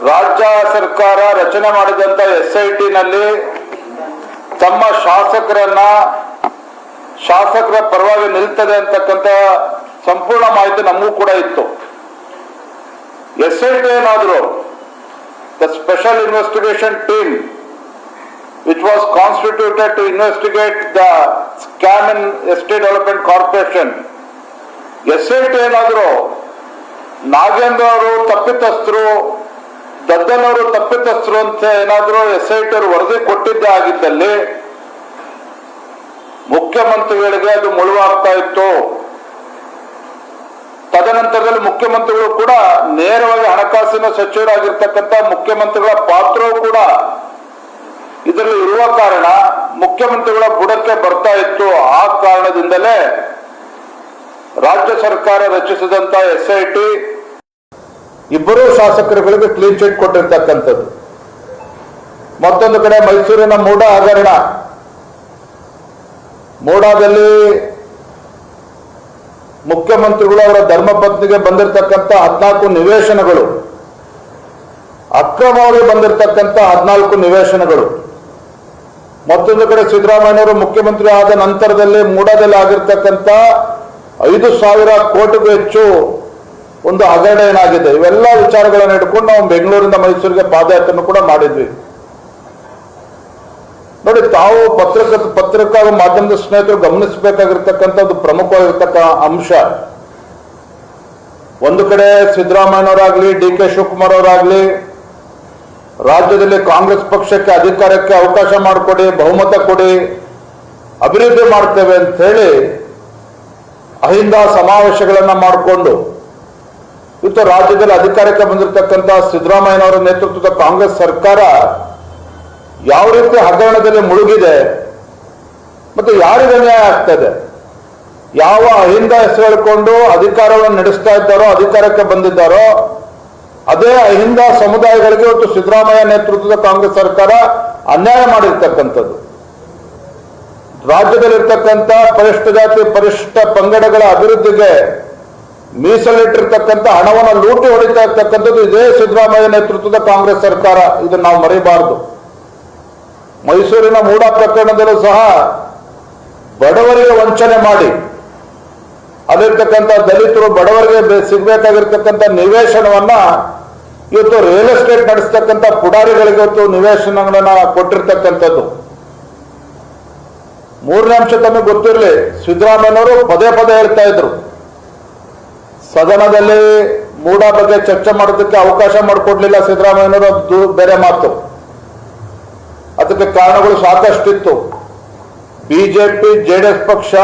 ರಾಜ್ಯ ಸರ್ಕಾರ ರಚನೆ ಮಾಡಿದಂತ SIT ನಲ್ಲಿ ತಮ್ಮ ಶಾಸಕರ ಪರವಾಗಿ ನಿಲ್ತದೆ ಅಂತಕ್ಕಂಥ ಸಂಪೂರ್ಣ ಮಾಹಿತಿ ನಮಗೂ ಕೂಡ ಇತ್ತು. SIT ಏನಾದ್ರು the special investigation team which was constituted to investigate the scam in Estate Development Corporation, SIT ಏನಾದ್ರು ನಾಗೇಂದ್ರ ಅವರು ತಪ್ಪಿತಸ್ಥರು, ದದ್ದನ್ ಅವರು ತಪ್ಪಿತಸ್ಥರು ಅಂತ ಏನಾದ್ರು SIT ಅವರು ವರದಿ ಕೊಟ್ಟಿದ್ದೇ ಆಗಿದ್ದಲ್ಲಿ ಮುಖ್ಯಮಂತ್ರಿಗಳಿಗೆ ಅದು ಮುಳುವಾಗ್ತಾ ಇತ್ತು. ತದನಂತರದಲ್ಲಿ ಮುಖ್ಯಮಂತ್ರಿಗಳು ಕೂಡ ನೇರವಾಗಿ ಹಣಕಾಸಿನ ಸಚಿವರಾಗಿರ್ತಕ್ಕಂಥ ಮುಖ್ಯಮಂತ್ರಿಗಳ ಪಾತ್ರವೂ ಕೂಡ ಇದರಲ್ಲಿ ಇರುವ ಕಾರಣ ಮುಖ್ಯಮಂತ್ರಿಗಳ ಬುಡಕ್ಕೆ ಬರ್ತಾ ಇತ್ತು. ಆ ಕಾರಣದಿಂದಲೇ ರಾಜ್ಯ ಸರ್ಕಾರ ರಚಿಸಿದಂತ SIT ಇಬ್ಬರು ಶಾಸಕರುಗಳಿಗೆ ಕ್ಲೀನ್ ಚಿಟ್ ಕೊಟ್ಟಿರ್ತಕ್ಕಂಥದ್ದು. ಮತ್ತೊಂದು ಕಡೆ ಮೈಸೂರಿನ ಮೂಡ ಹಗರಣ, ಮೂಡಾದಲ್ಲಿ ಮುಖ್ಯಮಂತ್ರಿಗಳು ಅವರ ಧರ್ಮಪತ್ನಿಗೆ ಬಂದಿರತಕ್ಕಂಥ 14 ನಿವೇಶನಗಳು, ಅಕ್ರಮವಾಗಿ ಬಂದಿರತಕ್ಕಂಥ 14 ನಿವೇಶನಗಳು. ಮತ್ತೊಂದು ಕಡೆ ಸಿದ್ದರಾಮಯ್ಯನವರು ಮುಖ್ಯಮಂತ್ರಿ ಆದ ನಂತರದಲ್ಲಿ ಮೂಡಾದಲ್ಲಿ ಆಗಿರ್ತಕ್ಕಂಥ 5,000 ಕೋಟಿಗೂ ಹೆಚ್ಚು ಒಂದು ಹಗರಣ ಏನಾಗಿದೆ. ಇವೆಲ್ಲ ವಿಚಾರಗಳನ್ನು ಹಿಡ್ಕೊಂಡು ನಾವು ಬೆಂಗಳೂರಿಂದ ಮೈಸೂರಿಗೆ ಪಾದಯಾತ್ರೆ ಕೂಡ ಮಾಡಿದ್ವಿ. ನೋಡಿ, ತಾವು ಪತ್ರಿಕಾ ಮಾಧ್ಯಮದ ಸ್ನೇಹಿತರು ಗಮನಿಸಬೇಕಾಗಿರ್ತಕ್ಕಂಥದ್ದು ಪ್ರಮುಖವಾಗಿರ್ತಕ್ಕ ಅಂಶ. ಒಂದು ಕಡೆ ಸಿದ್ದರಾಮಯ್ಯನವರಾಗ್ಲಿ, DK ಶಿವಕುಮಾರ್ ಅವರಾಗ್ಲಿ ರಾಜ್ಯದಲ್ಲಿ ಕಾಂಗ್ರೆಸ್ ಪಕ್ಷಕ್ಕೆ ಅಧಿಕಾರಕ್ಕೆ ಅವಕಾಶ ಮಾಡಿಕೊಡಿ, ಬಹುಮತ ಕೊಡಿ, ಅಭಿವೃದ್ಧಿ ಮಾಡ್ತೇವೆ ಅಂತ ಹೇಳಿ ಅಹಿಂದ ಸಮಾವೇಶಗಳನ್ನ ಮಾಡಿಕೊಂಡು ಇವತ್ತು ರಾಜ್ಯದಲ್ಲಿ ಅಧಿಕಾರಕ್ಕೆ ಬಂದಿರತಕ್ಕಂಥ ಸಿದ್ದರಾಮಯ್ಯನವರ ನೇತೃತ್ವದ ಕಾಂಗ್ರೆಸ್ ಸರ್ಕಾರ ಯಾವ ರೀತಿ ಹಗರಣದಲ್ಲಿ ಮುಳುಗಿದೆ ಮತ್ತು ಯಾರಿಗೆ ನ್ಯಾಯ ಆಗ್ತದೆ, ಯಾವ ಅಹಿಂದ ಹೆಸರು ಹೇಳಿಕೊಂಡು ಅಧಿಕಾರವನ್ನು ನಡೆಸ್ತಾ ಇದ್ದಾರೋ, ಅಧಿಕಾರಕ್ಕೆ ಬಂದಿದ್ದಾರೋ ಅದೇ ಅಹಿಂದ ಸಮುದಾಯಗಳಿಗೆ ಇವತ್ತು ಸಿದ್ದರಾಮಯ್ಯ ನೇತೃತ್ವದ ಕಾಂಗ್ರೆಸ್ ಸರ್ಕಾರ ಅನ್ಯಾಯ ಮಾಡಿರ್ತಕ್ಕಂಥದ್ದು. ರಾಜ್ಯದಲ್ಲಿರ್ತಕ್ಕಂಥ ಪರಿಶಿಷ್ಟ ಜಾತಿ ಪರಿಶಿಷ್ಟ ಪಂಗಡಗಳ ಅಭಿವೃದ್ಧಿಗೆ ಮೀಸಲಿಟ್ಟಿರ್ತಕ್ಕಂಥ ಹಣವನ್ನು ಲೂಟಿ ಹೊಡಿತಾ ಇರ್ತಕ್ಕಂಥದ್ದು ಇದೇ ಸಿದ್ದರಾಮಯ್ಯ ನೇತೃತ್ವದ ಕಾಂಗ್ರೆಸ್ ಸರ್ಕಾರ. ಇದನ್ನು ನಾವು ಮರೆಯಬಾರದು. ಮೈಸೂರಿನ ಮೂಡ ಪ್ರಕರಣದಲ್ಲೂ ಸಹ ಬಡವರಿಗೆ ವಂಚನೆ ಮಾಡಿ ಅಲ್ಲಿರ್ತಕ್ಕಂಥ ದಲಿತರು ಬಡವರಿಗೆ ಸಿಗಬೇಕಾಗಿರ್ತಕ್ಕಂಥ ನಿವೇಶನವನ್ನ ಇವತ್ತು ರಿಯಲ್ ಎಸ್ಟೇಟ್ ನಡೆಸ್ತಕ್ಕಂಥ ಪುಡಾರಿಗಳಿಗೆ ಇವತ್ತು ನಿವೇಶನಗಳನ್ನ ಕೊಟ್ಟಿರ್ತಕ್ಕಂಥದ್ದು. ಮೂರನೇ ಅಂಶ ತಮಗೆ ಗೊತ್ತಿರಲಿ, ಸಿದ್ದರಾಮಯ್ಯನವರು ಪದೇ ಪದೇ ಹೇಳ್ತಾ ಇದ್ರು ಸದನದಲ್ಲಿ ಮೂಡ ಬಗ್ಗೆ ಚರ್ಚೆ ಮಾಡೋದಕ್ಕೆ ಅವಕಾಶ ಮಾಡಿಕೊಡ್ಲಿಲ್ಲ ಸಿದ್ದರಾಮಯ್ಯನವರು. ಅದು ಬೇರೆ ಮಾತು. ಅದಕ್ಕೆ ಕಾರಣಗಳು ಸಾಕಷ್ಟಿತ್ತು. ಬಿಜೆಪಿ JDS ಪಕ್ಷ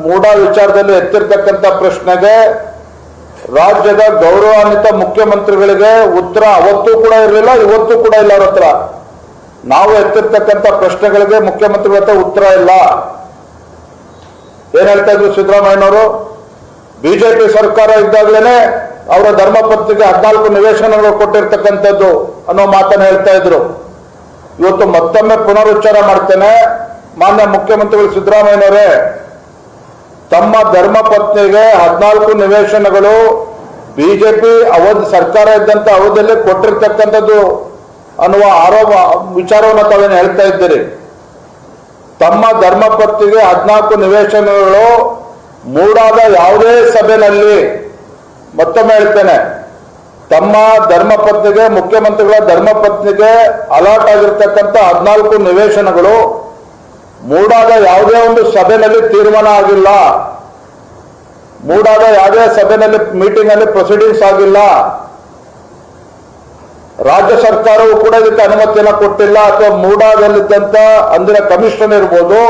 ಮೂಡ ವಿಚಾರದಲ್ಲಿ ಎತ್ತಿರ್ತಕ್ಕಂಥ ಪ್ರಶ್ನೆಗೆ ರಾಜ್ಯದ ಗೌರವಾನ್ವಿತ ಮುಖ್ಯಮಂತ್ರಿಗಳಿಗೆ ಉತ್ತರ ಅವತ್ತೂ ಕೂಡ ಇರಲಿಲ್ಲ, ಇವತ್ತೂ ಕೂಡ ಇಲ್ಲ. ಅವ್ರ ಹತ್ರ ನಾವು ಎತ್ತಿರ್ತಕ್ಕಂಥ ಪ್ರಶ್ನೆಗಳಿಗೆ ಮುಖ್ಯಮಂತ್ರಿಗಳ ಹತ್ರ ಉತ್ತರ ಇಲ್ಲ. ಏನ್ ಹೇಳ್ತಾ ಇದ್ರು ಸಿದ್ದರಾಮಯ್ಯನವರು? ಬಿಜೆಪಿ ಸರ್ಕಾರ ಇದ್ದಾಗಲೇ ಅವರ ಧರ್ಮಪತ್ನಿಗೆ 14 ನಿವೇಶನಗಳು ಕೊಟ್ಟಿರ್ತಕ್ಕಂಥದ್ದು ಅನ್ನೋ ಮಾತನ್ನು ಹೇಳ್ತಾ ಇದ್ರು. ಇವತ್ತು ಮತ್ತೊಮ್ಮೆ ಪುನರುಚ್ಚಾರ ಮಾಡ್ತೇನೆ, ಮಾನ್ಯ ಮುಖ್ಯಮಂತ್ರಿಗಳು ಸಿದ್ದರಾಮಯ್ಯನವರೇ, ತಮ್ಮ ಧರ್ಮಪತ್ನಿಗೆ 14 ನಿವೇಶನಗಳು ಬಿಜೆಪಿ ಸರ್ಕಾರ ಇದ್ದಂತ ಅವಧಿಯಲ್ಲಿ ಕೊಟ್ಟಿರ್ತಕ್ಕಂಥದ್ದು ಅನ್ನುವ ವಿಚಾರವನ್ನು ತಾವೇನು ಹೇಳ್ತಾ ಇದ್ದೀರಿ. ತಮ್ಮ ಧರ್ಮಪತ್ನಿಗೆ 14 ನಿವೇಶನಗಳು ಮೂಡಾದ ಯಾವುದೇ ಸಭೆಯಲ್ಲಿ, ಮತ್ತೊಮ್ಮೆ ಹೇಳ್ತೇನೆ, ತಮ್ಮ ಧರ್ಮಪತ್ನಿಗೆ ಮುಖ್ಯಮಂತ್ರಿಗಳ ಧರ್ಮಪತ್ನಿಗೆ ಅಲಾಟ್ ಆಗಿರ್ತಕ್ಕಂಥ 14 ನಿವೇಶನಗಳು ಮೂಡಾದ ಯಾವುದೇ ಒಂದು ಸಭೆಯಲ್ಲಿ ತೀರ್ಮಾನ ಆಗಿಲ್ಲ. ಮೂಡಾದ ಯಾವುದೇ ಸಭೆಯಲ್ಲಿ ಮೀಟಿಂಗ್ ಅಲ್ಲಿ ಪ್ರೊಸೀಡಿಂಗ್ಸ್ ಆಗಿಲ್ಲ. ರಾಜ್ಯ ಸರ್ಕಾರವು ಕೂಡ ಇದಕ್ಕೆ ಅನುಮತಿಯನ್ನು ಕೊಟ್ಟಿಲ್ಲ. ಅಥವಾ ಮೂಡಾದಲ್ಲಿದ್ದಂತ ಅಂದಿನ ಕಮಿಷನರ್ ಇರ್ಬೋದು,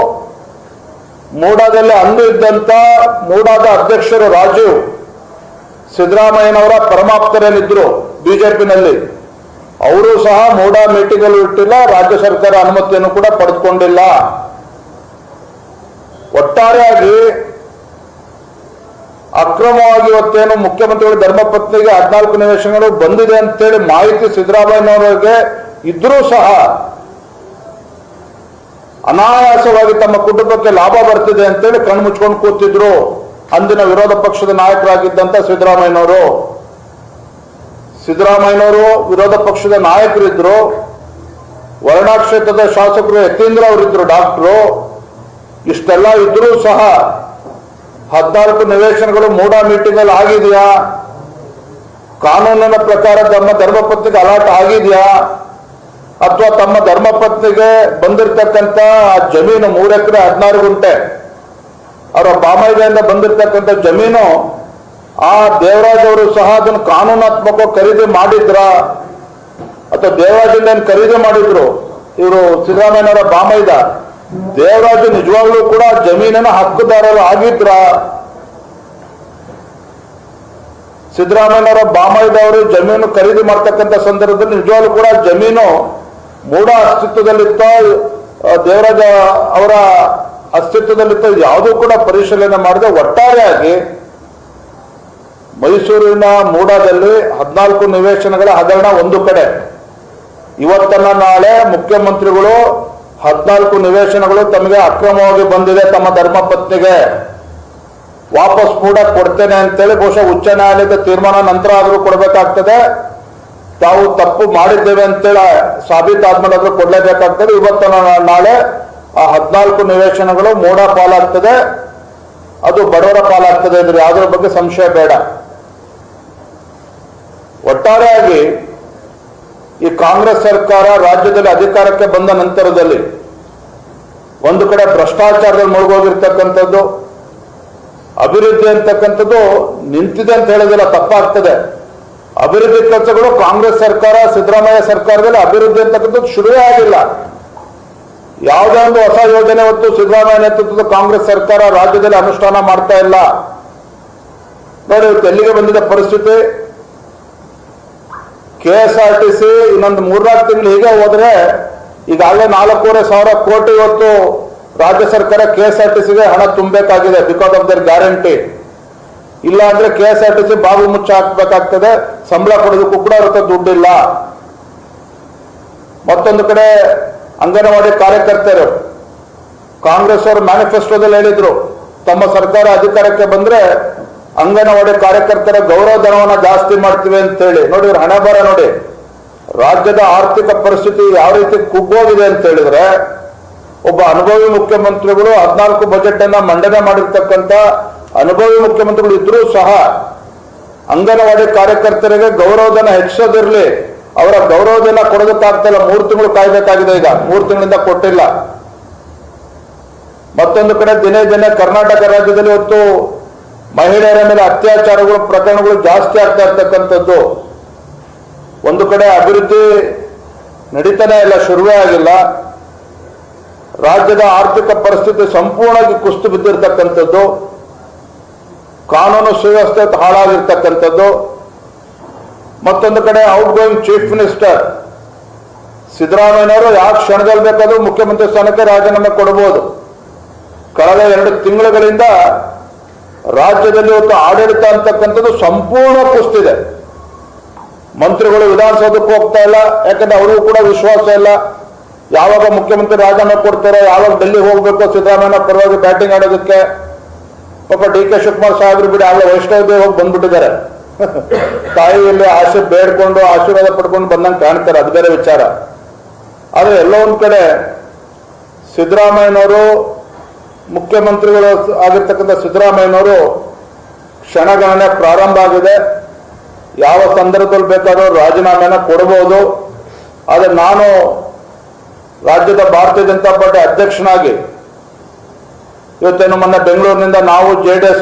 ಮೂಡಾದಲ್ಲಿ ಅಂದು ಇದ್ದಂತ ಮೂಡಾದ ಅಧ್ಯಕ್ಷರು ರಾಜೀವ್ ಸಿದ್ದರಾಮಯ್ಯನವರ ಪರಮಾಪ್ತರೇನಿದ್ರು ಬಿಜೆಪಿನಲ್ಲಿ, ಅವರು ಸಹ ಮೂಡಾ ಮೀಟಿಂಗ್ ಅಲ್ಲಿ ಇಟ್ಟಿಲ್ಲ. ರಾಜ್ಯ ಸರ್ಕಾರ ಅನುಮತಿಯನ್ನು ಕೂಡ ಪಡೆದುಕೊಂಡಿಲ್ಲ. ಒಟ್ಟಾರೆಯಾಗಿ ಅಕ್ರಮವಾಗಿ ಇವತ್ತೇನು ಮುಖ್ಯಮಂತ್ರಿಗಳ ಧರ್ಮಪತ್ನಿಗೆ 14 ನಿವೇಶನಗಳು ಬಂದಿದೆ ಅಂತೇಳಿ ಮಾಹಿತಿ ಸಿದ್ದರಾಮಯ್ಯನವರಿಗೆ ಇದ್ರೂ ಸಹ ಅನಾಯಾಸವಾಗಿ ತಮ್ಮ ಕುಟುಂಬಕ್ಕೆ ಲಾಭ ಬರ್ತಿದೆ ಅಂತೇಳಿ ಕಣ್ಣು ಮುಚ್ಕೊಂಡು ಕೂತಿದ್ರು ಅಂದಿನ ವಿರೋಧ ಪಕ್ಷದ ನಾಯಕರಾಗಿದ್ದಂತ ಸಿದ್ದರಾಮಯ್ಯನವರು. ಸಿದ್ದರಾಮಯ್ಯನವರು ವಿರೋಧ ಪಕ್ಷದ ನಾಯಕರಿದ್ರು, ವರ್ಣಾ ಕ್ಷೇತ್ರದ ಶಾಸಕರು ಯತೀಂದ್ರ ಅವರಿದ್ರು, ಡಾಕ್ಟ್ರು. ಇಷ್ಟೆಲ್ಲ ಇದ್ರೂ ಸಹ 14 ನಿವೇಶನಗಳು ಮೂಡಾ ಮೀಟಿಂಗ್ ಅಲ್ಲಿ ಆಗಿದೆಯಾ? ಕಾನೂನಿನ ಪ್ರಕಾರ ತಮ್ಮ ಧರ್ಮಪತ್ನಿಗೆ ಅಲಾಟ್ ಆಗಿದೆಯಾ? ಅಥವಾ ತಮ್ಮ ಧರ್ಮಪತ್ನಿಗೆ ಬಂದಿರತಕ್ಕಂತ ಜಮೀನು 3 ಎಕರೆ 16 ಗುಂಟೆ ಅವರ ಬಾಮೈದೆಯಿಂದ ಬಂದಿರತಕ್ಕಂಥ ಜಮೀನು, ಆ ದೇವರಾಜ್ ಅವರು ಸಹ ಅದನ್ನು ಕಾನೂನಾತ್ಮಕ ಖರೀದಿ ಮಾಡಿದ್ರ ಅಥವಾ ದೇವರಾಜಿಂದ ಖರೀದಿ ಮಾಡಿದ್ರು? ಇವರು ಸಿದ್ದರಾಮಯ್ಯನವರ ಬಾಮೈದ ದೇವರಾಜು ನಿಜವಾಗ್ಲೂ ಕೂಡ ಜಮೀನಿನ ಹಕ್ಕುದಾರರು ಆಗಿದ್ರ? ಸಿದ್ದರಾಮಯ್ಯನವರ ಬಾಮೈದ ಅವರು ಜಮೀನು ಖರೀದಿ ಮಾಡ್ತಕ್ಕಂಥ ಸಂದರ್ಭದಲ್ಲಿ ನಿಜವಾಗ್ಲೂ ಕೂಡ ಜಮೀನು ಮೂಡಾ ಅಸ್ತಿತ್ವದಲ್ಲಿತ್ತ, ದೇವರಾಜ ಅವರ ಅಸ್ತಿತ್ವದಲ್ಲಿತ್ತ, ಯಾವುದೂ ಕೂಡ ಪರಿಶೀಲನೆ ಮಾಡದೆ ಒಟ್ಟಾರೆಯಾಗಿ ಮೈಸೂರಿನ ಮೂಡಾದಲ್ಲಿ 14 ನಿವೇಶನಗಳ ಹಗರಣ ಒಂದು ಕಡೆ. ಇವತ್ತನ್ನ ನಾಳೆ ಮುಖ್ಯಮಂತ್ರಿಗಳು 14 ನಿವೇಶನಗಳು ತಮಗೆ ಅಕ್ರಮವಾಗಿ ಬಂದಿದೆ, ತಮ್ಮ ಧರ್ಮಪತ್ನಿಗೆ ವಾಪಸ್ ಕೂಡ ಕೊಡ್ತೇನೆ ಅಂತೇಳಿ ಬಹುಶಃ ಉಚ್ಚ ನ್ಯಾಯಾಲಯದ ತೀರ್ಮಾನ ನಂತರ ಆದರೂ ಕೊಡಬೇಕಾಗ್ತದೆ. ತಾವು ತಪ್ಪು ಮಾಡಿದ್ದೇವೆ ಅಂತೇಳಿ ಸಾಬೀತಾದ್ಮೇಲೆ ಆದ್ರೂ ಕೊಡ್ಲೇಬೇಕಾಗ್ತದೆ. ಇವತ್ತನ್ನ ನಾಳೆ ಆ 14 ನಿವೇಶನಗಳು ಮೂಡಾ ಪಾಲಾಗ್ತದೆ, ಅದು ಬಡವರ ಪಾಲಾಗ್ತದೆ. ಇದ್ರೆ ಯಾವುದ್ರ ಬಗ್ಗೆ ಸಂಶಯ ಬೇಡ. ಒಟ್ಟಾರೆಯಾಗಿ ಈ ಕಾಂಗ್ರೆಸ್ ಸರ್ಕಾರ ರಾಜ್ಯದಲ್ಲಿ ಅಧಿಕಾರಕ್ಕೆ ಬಂದ ನಂತರದಲ್ಲಿ ಒಂದು ಕಡೆ ಭ್ರಷ್ಟಾಚಾರದಲ್ಲಿ ಮುಳುಗೋಗಿರ್ತಕ್ಕಂಥದ್ದು, ಅಭಿವೃದ್ಧಿ ಅಂತಕ್ಕಂಥದ್ದು ನಿಂತಿದೆ ಅಂತ ಹೇಳೋದಿಲ್ಲ, ತಪ್ಪಾಗ್ತದೆ. ಅಭಿವೃದ್ಧಿ ಕೆಲಸಗಳು ಕಾಂಗ್ರೆಸ್ ಸರ್ಕಾರ, ಸಿದ್ದರಾಮಯ್ಯ ಸರ್ಕಾರದಲ್ಲಿ ಅಭಿವೃದ್ಧಿ ಅಂತಕ್ಕಂಥದ್ದು ಶುರುವೇ ಆಗಿಲ್ಲ. ಯಾವುದೇ ಒಂದು ಹೊಸ ಯೋಜನೆ ಹೊತ್ತು ಸಿದ್ದರಾಮಯ್ಯ ನೇತೃತ್ವದ ಕಾಂಗ್ರೆಸ್ ಸರ್ಕಾರ ರಾಜ್ಯದಲ್ಲಿ ಅನುಷ್ಠಾನ ಮಾಡ್ತಾ ಇಲ್ಲ. ನೋಡಿ ಇವತ್ತು ಎಲ್ಲಿಗೆ ಬಂದಿದೆ ಪರಿಸ್ಥಿತಿ. KSRTC ಇನ್ನೊಂದು 3-4 ತಿಂಗಳು ಹೀಗೆ ಹೋದ್ರೆ ಈಗಾಗಲೇ 4,500 ಕೋಟಿ ಇವತ್ತು ರಾಜ್ಯ ಸರ್ಕಾರ KSRTCಗೆ ಹಣ ತುಂಬಬೇಕಾಗಿದೆ, ಬಿಕಾಸ್ ಆಫ್ ದರ್ ಗ್ಯಾರಂಟಿ. ಇಲ್ಲ ಅಂದ್ರೆ KSRTC ಬಾಬು ಮುಚ್ಚ ಹಾಕ್ಬೇಕಾಗ್ತದೆ, ಸಂಬಳ ಕೊಡೋದಕ್ಕೂ ಕೂಡ ಅವ್ರ ದುಡ್ಡಿಲ್ಲ. ಮತ್ತೊಂದು ಕಡೆ ಅಂಗನವಾಡಿ ಕಾರ್ಯಕರ್ತರು ಕಾಂಗ್ರೆಸ್ ಅವರು ಮ್ಯಾನಿಫೆಸ್ಟೋದಲ್ಲಿ ಹೇಳಿದ್ರು, ತಮ್ಮ ಸರ್ಕಾರ ಅಧಿಕಾರಕ್ಕೆ ಬಂದ್ರೆ ಅಂಗನವಾಡಿ ಕಾರ್ಯಕರ್ತರ ಗೌರವ ಧನವನ್ನ ಜಾಸ್ತಿ ಮಾಡ್ತೀವಿ ಅಂತ ಹೇಳಿ. ನೋಡಿ ಇವ್ರ ಹಣೆ ಬರ ನೋಡಿ, ರಾಜ್ಯದ ಆರ್ಥಿಕ ಪರಿಸ್ಥಿತಿ ಯಾವ ರೀತಿ ಕುಗ್ಗೋಗಿದೆ ಅಂತ ಹೇಳಿದ್ರೆ, ಒಬ್ಬ ಅನುಭವಿ ಮುಖ್ಯಮಂತ್ರಿಗಳು 14 ಬಜೆಟ್ ಅನ್ನ ಮಂಡನೆ ಮಾಡಿರ್ತಕ್ಕಂಥ ಅನುಭವಿ ಮುಖ್ಯಮಂತ್ರಿಗಳು ಇದ್ರೂ ಸಹ ಅಂಗನವಾಡಿ ಕಾರ್ಯಕರ್ತರಿಗೆ ಗೌರವಧನ ಹೆಚ್ಚೋದಿರ್ಲಿ, ಅವರ ಗೌರವಧನ ಕೊಡೋದಕ್ಕಾಗ್ತಿಲ್ಲ. 3 ತಿಂಗಳು ಕಾಯ್ಬೇಕಾಗಿದೆ, ಈಗ 3 ತಿಂಗಳಿಂದ ಕೊಟ್ಟಿಲ್ಲ. ಮತ್ತೊಂದು ಕಡೆ ದಿನೇ ದಿನೇ ಕರ್ನಾಟಕ ರಾಜ್ಯದಲ್ಲಿ ಇವತ್ತು ಮಹಿಳೆಯರ ಮೇಲೆ ಅತ್ಯಾಚಾರಗಳು ಪ್ರಕರಣಗಳು ಜಾಸ್ತಿ ಆಗ್ತಾ ಇರ್ತಕ್ಕಂಥದ್ದು. ಒಂದು ಕಡೆ ಅಭಿವೃದ್ಧಿ ನಡೀತಾನೆ ಇಲ್ಲ, ಶುರುವೇ ಆಗಿಲ್ಲ. ರಾಜ್ಯದ ಆರ್ಥಿಕ ಪರಿಸ್ಥಿತಿ ಸಂಪೂರ್ಣವಾಗಿ ಕುಸಿದು ಬಿದ್ದಿರ್ತಕ್ಕಂಥದ್ದು, ಕಾನೂನು ಸುವ್ಯವಸ್ಥೆ ಹಾಳಾಗಿರ್ತಕ್ಕಂಥದ್ದು. ಮತ್ತೊಂದು ಕಡೆ ಔಟ್ ಗೋಯಿಂಗ್ ಚೀಫ್ ಮಿನಿಸ್ಟರ್ ಸಿದ್ದರಾಮಯ್ಯನವರು ಯಾವ ಕ್ಷಣದಲ್ಲಿ ಬೇಕಾದ್ರೂ ಮುಖ್ಯಮಂತ್ರಿ ಸ್ಥಾನಕ್ಕೆ ರಾಜೀನಾಮೆ ಕೊಡಬಹುದು. ಕಳೆದ 2 ತಿಂಗಳುಗಳಿಂದ ರಾಜ್ಯದಲ್ಲಿ ಇವತ್ತು ಆಡಳಿತ ಅಂತಕ್ಕಂಥದ್ದು ಸಂಪೂರ್ಣ ಕುಸಿದಿದೆ. ಮಂತ್ರಿಗಳು ವಿಧಾನಸೌಧಕ್ಕೆ ಹೋಗ್ತಾ ಇಲ್ಲ, ಯಾಕಂದ್ರೆ ಅವ್ರಿಗೂ ಕೂಡ ವಿಶ್ವಾಸ ಇಲ್ಲ. ಯಾವಾಗ ಮುಖ್ಯಮಂತ್ರಿ ರಾಜೀನಾಮೆ ಕೊಡ್ತಾರೋ, ಯಾವಾಗ ಡೆಲ್ಲಿಗೆ ಹೋಗ್ಬೇಕು ಸಿದ್ದರಾಮಯ್ಯ ಪರವಾಗಿ ಬ್ಯಾಟಿಂಗ್ ಆಡೋದಕ್ಕೆ. ಪಾಪ DK ಶಿವಕುಮಾರ್ ಸಾಹೇಬ್ರು ಬಿಡಿ ಆಗಲೇ ವೈಷ್ಣವ ಹೋಗಿ ಬಂದ್ಬಿಟ್ಟಿದ್ದಾರೆ. ತಾಯಿಯಲ್ಲಿ ಆಶೆ ಬೇಡ್ಕೊಂಡು ಆಶೀರ್ವಾದ ಪಡ್ಕೊಂಡು ಬಂದಂಗೆ ಕಾಣ್ತಾರೆ, ಅದು ಬೇರೆ ವಿಚಾರ. ಆದರೆ ಎಲ್ಲೋ ಒಂದ್ ಕಡೆ ಸಿದ್ದರಾಮಯ್ಯನವರು, ಮುಖ್ಯಮಂತ್ರಿಗಳು ಆಗಿರ್ತಕ್ಕಂಥ ಸಿದ್ದರಾಮಯ್ಯನವರು ಕ್ಷಣಗಣನೆ ಪ್ರಾರಂಭ ಆಗಿದೆ. ಯಾವ ಸಂದರ್ಭದಲ್ಲಿ ಬೇಕಾದರೂ ರಾಜೀನಾಮೆನ ಕೊಡಬಹುದು. ಆದರೆ ನಾನು ರಾಜ್ಯದ ಭಾರತೀಯ ಜನತಾ ಪಾರ್ಟಿ ಅಧ್ಯಕ್ಷನಾಗಿ ಇವತ್ತೇನು ಮೊನ್ನೆ ಬೆಂಗಳೂರಿನಿಂದ ನಾವು JDS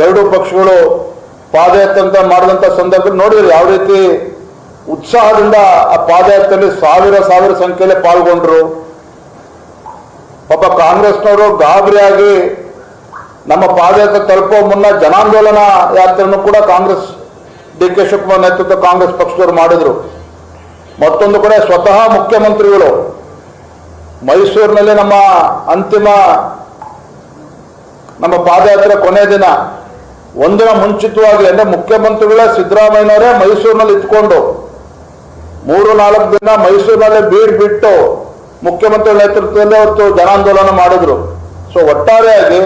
ಎರಡೂ ಪಕ್ಷಗಳು ಪಾದಯಾತ್ರೆ ಮಾಡಿದಂಥ ಸಂದರ್ಭದಲ್ಲಿ ನೋಡಿದ್ರೆ ಯಾವ ರೀತಿ ಉತ್ಸಾಹದಿಂದ ಆ ಪಾದಯಾತ್ರೆಯಲ್ಲಿ ಸಾವಿರ ಸಂಖ್ಯೆಯಲ್ಲಿ ಪಾಲ್ಗೊಂಡ್ರು. ಪಾಪ ಕಾಂಗ್ರೆಸ್ನವರು ಗಾಬರಿಯಾಗಿ ನಮ್ಮ ಪಾದಯಾತ್ರೆ ತಲುಪೋ ಮುನ್ನ ಜನಾಂದೋಲನ ಯಾತ್ರೆಯನ್ನು ಕೂಡ ಕಾಂಗ್ರೆಸ್ DK ಶಿವಕುಮಾರ್ ನೇತೃತ್ವ ಕಾಂಗ್ರೆಸ್ ಪಕ್ಷದವರು ಮಾಡಿದ್ರು. ಮತ್ತೊಂದು ಕಡೆ ಸ್ವತಃ ಮುಖ್ಯಮಂತ್ರಿಗಳು ಮೈಸೂರಿನಲ್ಲಿ ನಮ್ಮ ಪಾದಯಾತ್ರೆ ಕೊನೆ ದಿನ ಒಂದಿನ ಮುಂಚಿತವಾಗಿ ಅಂದ್ರೆ ಮುಖ್ಯಮಂತ್ರಿಗಳೇ ಸಿದ್ದರಾಮಯ್ಯನವರೇ ಮೈಸೂರಿನಲ್ಲಿ ಇಟ್ಕೊಂಡು 3-4 ದಿನ ಮೈಸೂರಿನಲ್ಲೇ ಬಿಟ್ಟು ಮುಖ್ಯಮಂತ್ರಿಗಳ ನೇತೃತ್ವದಲ್ಲಿ ಅವತ್ತು ಜನಾಂದೋಲನ ಮಾಡಿದ್ರು. ಸೊ ಒಟ್ಟಾರೆಯಾಗಿ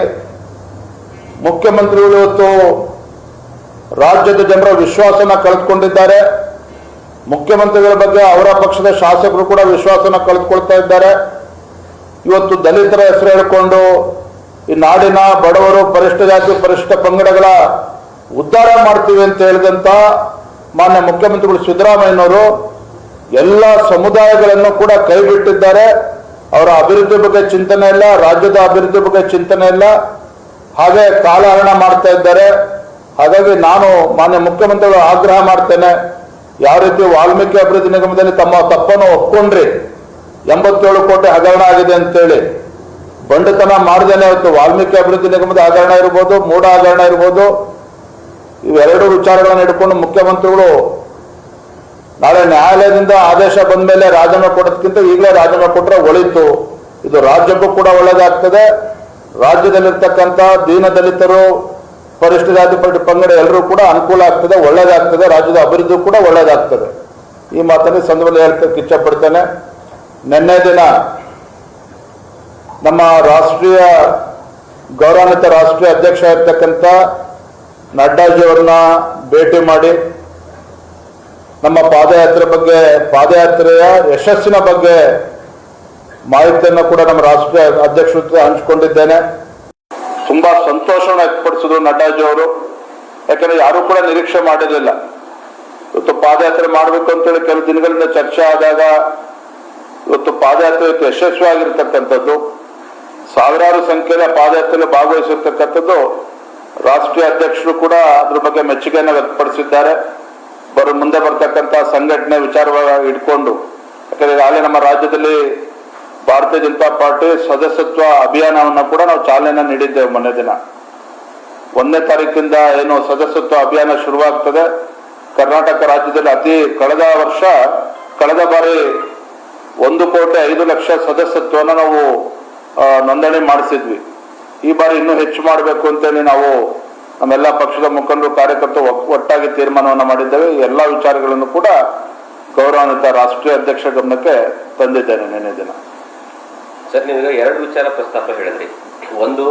ಮುಖ್ಯಮಂತ್ರಿಗಳು ಇವತ್ತು ರಾಜ್ಯದ ಜನರ ವಿಶ್ವಾಸನ ಕಳೆದುಕೊಂಡಿದ್ದಾರೆ. ಮುಖ್ಯಮಂತ್ರಿಗಳ ಬಗ್ಗೆ ಅವರ ಪಕ್ಷದ ಶಾಸಕರು ಕೂಡ ವಿಶ್ವಾಸನ ಕಳೆದುಕೊಳ್ತಾ ಇದ್ದಾರೆ. ಇವತ್ತು ದಲಿತರ ಹೆಸರು ಹೇಳಿಕೊಂಡು ಈ ನಾಡಿನ ಬಡವರು, ಪರಿಷ್ಠ ಜಾತಿ, ಪರಿಷ್ಠ ಪಂಗಡಗಳ ಉದ್ಧಾರ ಮಾಡ್ತೀವಿ ಅಂತ ಹೇಳಿದಂತ ಮಾನ್ಯ ಮುಖ್ಯಮಂತ್ರಿಗಳು ಸಿದ್ದರಾಮಯ್ಯನವರು ಎಲ್ಲ ಸಮುದಾಯಗಳನ್ನು ಕೂಡ ಕೈ ಬಿಟ್ಟಿದ್ದಾರೆ. ಅವರ ಅಭಿವೃದ್ಧಿ ಬಗ್ಗೆ ಚಿಂತನೆ ಇಲ್ಲ, ರಾಜ್ಯದ ಅಭಿವೃದ್ಧಿ ಬಗ್ಗೆ ಚಿಂತನೆ ಇಲ್ಲ, ಹಾಗೆ ಕಾಲಹರಣ ಮಾಡ್ತಾ ಇದ್ದಾರೆ. ಹಾಗಾಗಿ ನಾನು ಮಾನ್ಯ ಮುಖ್ಯಮಂತ್ರಿಗಳು ಆಗ್ರಹ ಮಾಡ್ತೇನೆ, ಯಾವ ರೀತಿ ವಾಲ್ಮೀಕಿ ಅಭಿವೃದ್ಧಿ ನಿಗಮದಲ್ಲಿ ತಮ್ಮ ತಪ್ಪನ್ನು ಒಪ್ಕೊಂಡ್ರಿ, 87 ಕೋಟಿ ಹಗರಣ ಆಗಿದೆ ಅಂತೇಳಿ ಬಂಡತನ ಮಾಡ್ದೇನೆ ಇವತ್ತು ವಾಲ್ಮೀಕಿ ಅಭಿವೃದ್ಧಿ ನಿಗಮದ ಹಗರಣ ಇರ್ಬೋದು, ಮೂಢ ಹಗರಣ ಇರ್ಬೋದು, ಇವೆರಡು ವಿಚಾರಗಳನ್ನು ಹಿಡ್ಕೊಂಡು ಮುಖ್ಯಮಂತ್ರಿಗಳು ನಾಳೆ ನ್ಯಾಯಾಲಯದಿಂದ ಆದೇಶ ಬಂದ ಮೇಲೆ ರಾಜೀನಾಮೆ ಕೊಡೋದಕ್ಕಿಂತ ಈಗಲೇ ರಾಜೀನಾಮೆ ಕೊಟ್ಟರೆ ಒಳಿತು. ಇದು ರಾಜ್ಯಕ್ಕೂ ಕೂಡ ಒಳ್ಳೆಯದಾಗ್ತದೆ, ರಾಜ್ಯದಲ್ಲಿರ್ತಕ್ಕಂಥ ದೀನ ದಲಿತರು, ಪರಿಷ್ಠ ಜಾತಿ, ಪಂಗಡ ಎಲ್ಲರೂ ಕೂಡ ಅನುಕೂಲ ಆಗ್ತದೆ, ಒಳ್ಳೆಯದಾಗ್ತದೆ, ರಾಜ್ಯದ ಅಭಿವೃದ್ಧಿ ಕೂಡ ಒಳ್ಳೆಯದಾಗ್ತದೆ. ಈ ಮಾತನ್ನು ಸಂದರ್ಭದಲ್ಲಿ ಹೇಳ್ತಕ್ಕೆ ಇಚ್ಛಪಡ್ತೇನೆ. ನಿನ್ನೆ ದಿನ ನಮ್ಮ ರಾಷ್ಟ್ರೀಯ ಗೌರವಾನ್ವಿತ ರಾಷ್ಟ್ರೀಯ ಅಧ್ಯಕ್ಷ ಇರ್ತಕ್ಕಂಥ ನಡ್ಡಾಜಿಯವರನ್ನ ಭೇಟಿ ಮಾಡಿ ನಮ್ಮ ಪಾದಯಾತ್ರೆ ಬಗ್ಗೆ, ಪಾದಯಾತ್ರೆಯ ಯಶಸ್ಸಿನ ಬಗ್ಗೆ ಮಾಹಿತಿಯನ್ನು ಕೂಡ ನಮ್ಮ ರಾಷ್ಟ್ರೀಯ ಅಧ್ಯಕ್ಷರ ಜೊತೆ ಹಂಚಿಕೊಂಡಿದ್ದೇನೆ. ತುಂಬಾ ಸಂತೋಷವನ್ನು ವ್ಯಕ್ತಪಡಿಸಿದ್ರು ನಡ್ಡಾಜಿ ಅವರು. ಯಾಕಂದ್ರೆ ಯಾರು ಕೂಡ ನಿರೀಕ್ಷೆ ಮಾಡಿರಲಿಲ್ಲ ಇವತ್ತು ಪಾದಯಾತ್ರೆ ಮಾಡಬೇಕು ಅಂತೇಳಿ. ಕೆಲವು ದಿನಗಳಿಂದ ಚರ್ಚೆ ಆದಾಗ ಇವತ್ತು ಪಾದಯಾತ್ರೆ ಇವತ್ತು ಯಶಸ್ವಿಯಾಗಿರ್ತಕ್ಕಂಥದ್ದು, ಸಾವಿರಾರು ಸಂಖ್ಯೆಯ ಪಾದಯಾತ್ರೆಯಲ್ಲಿ ಭಾಗವಹಿಸಿರ್ತಕ್ಕಂಥದ್ದು. ರಾಷ್ಟ್ರೀಯ ಅಧ್ಯಕ್ಷರು ಕೂಡ ಅದ್ರ ಬಗ್ಗೆ ಮೆಚ್ಚುಗೆಯನ್ನು ವ್ಯಕ್ತಪಡಿಸಿದ್ದಾರೆ. ಮುಂದೆ ಬರ್ತಕ್ಕಂಥ ಸಂಘಟನೆ ವಿಚಾರವಾಗಿ ಇಟ್ಕೊಂಡು, ಯಾಕಂದ್ರೆ ಈಗಾಗಲೇ ನಮ್ಮ ರಾಜ್ಯದಲ್ಲಿ ಭಾರತೀಯ ಜನತಾ ಪಾರ್ಟಿ ಸದಸ್ಯತ್ವ ಅಭಿಯಾನವನ್ನು ಕೂಡ ನಾವು ಚಾಲನೆ ನೀಡಿದ್ದೇವೆ. ಮೊನ್ನೆ ದಿನ 1ನೇ ತಾರೀಕಿಂದ ಏನು ಸದಸ್ಯತ್ವ ಅಭಿಯಾನ ಶುರುವಾಗ್ತದೆ. ಕರ್ನಾಟಕ ರಾಜ್ಯದಲ್ಲಿ ಕಳೆದ ಬಾರಿ 1,05,00,000 ಸದಸ್ಯತ್ವವನ್ನು ನಾವು ನೋಂದಣಿ ಮಾಡಿಸಿದ್ವಿ. ಈ ಬಾರಿ ಇನ್ನೂ ಹೆಚ್ಚು ಮಾಡಬೇಕು ಅಂತೇಳಿ ನಾವು ನಮ್ಮೆಲ್ಲ ಪಕ್ಷದ ಮುಖಂಡರು, ಕಾರ್ಯಕರ್ತರು ಒಟ್ಟಾಗಿ ತೀರ್ಮಾನವನ್ನು ಮಾಡಿದ್ದೇವೆ. ಎಲ್ಲ ವಿಚಾರಗಳನ್ನು ಕೂಡ ಗೌರವಾನ್ವಿತ ರಾಷ್ಟ್ರೀಯ ಅಧ್ಯಕ್ಷ ಗಮನಕ್ಕೆ ತಂದಿದ್ದೇನೆ ನಿನ್ನೆ ದಿನ. ಸರ್, ನೀವೀಗ 2 ವಿಚಾರ ಪ್ರಸ್ತಾಪ ಹೇಳಿದ್ರಿ. ಒಂದು,